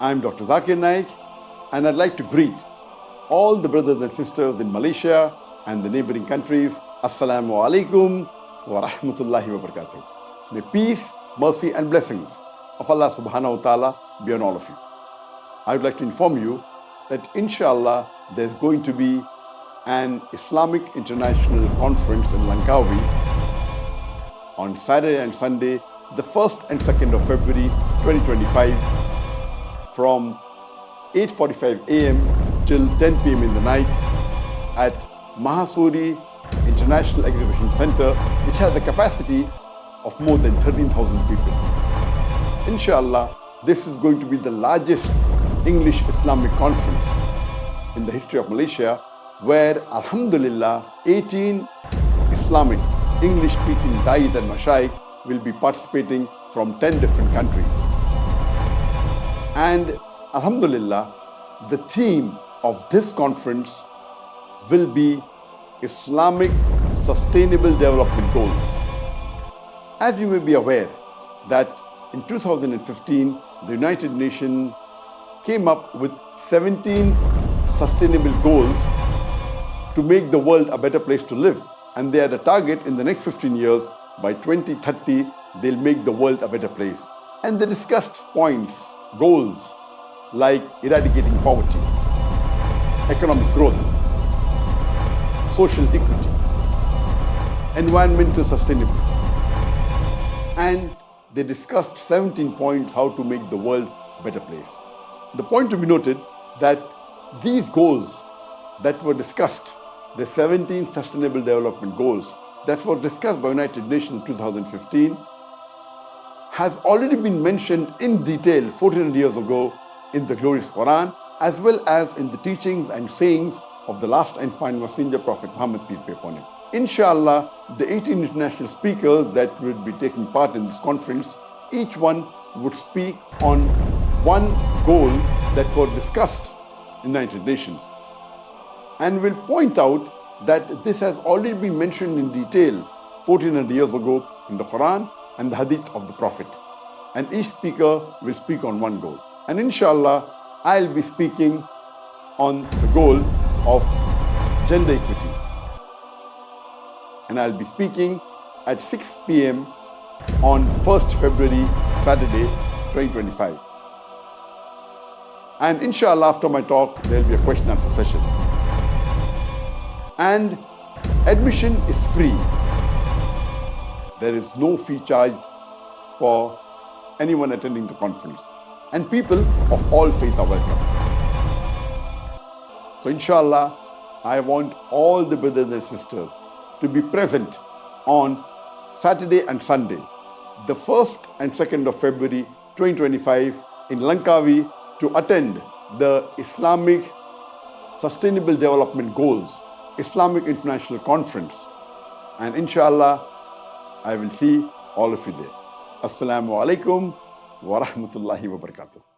I'm Dr. ZakirNaik, and I'd like to greet all the brothers and sisters in Malaysia and the neighboring countries. Assalamu alaikum wa rahmatullahi wa barakatuh. May peace, mercy and blessings of Allah subhanahu wa ta'ala be on all of you. I would like to inform you that inshallah there's going to be an Islamic International Conference in Langkawi on Saturday and Sunday, the 1st and 2nd of February 2025 from 8:45 a.m. till 10 p.m. in the night at Mahasuri International Exhibition Center, which has a capacity of more than 13,000 people. Inshallah, this is going to be the largest English Islamic conference in the history of Malaysia, where Alhamdulillah 18 Islamic English-speaking Da'is and Mashaikh will be participating from 10 different countries. And Alhamdulillah, the theme of this conference will be Islamic Sustainable Development Goals. As you may be aware that in 2015, the United Nations came up with 17 sustainable goals to make the world a better place to live. And they had a target in the next 15 years, by 2030, they'll make the world a better place. And they discussed points, goals, like eradicating poverty, economic growth, social equity, environmental sustainability. And they discussed 17 points how to make the world a better place. The point to be noted that these goals that were discussed, the 17 Sustainable Development Goals that were discussed by United Nations in 2015, has already been mentioned in detail 1400 years ago in the glorious Quran, as well as in the teachings and sayings of the last and final messenger, Prophet Muhammad, peace be upon him. Inshallah, the 18 international speakers that would be taking part in this conference, each one would speak on one goal that were discussed in the United Nations, and will point out that this has already been mentioned in detail 1400 years ago in the Quran and the Hadith of the Prophet. And each speaker will speak on one goal. And inshallah, I'll be speaking on the goal of gender equity. And I'll be speaking at 6 p.m. on 1st February, Saturday, 2025. And inshallah, after my talk, there'll be a question and answer session. And admission is free. There is no fee charged for anyone attending the conference. And people of all faith are welcome. So inshallah, I want all the brothers and sisters to be present on Saturday and Sunday, the 1st and 2nd of February 2025 in Langkawi, to attend the Islamic Sustainable Development Goals Islamic International Conference. And inshallah, I will see all of you there. Assalamu alaikum wa rahmatullahi wa barakatuh.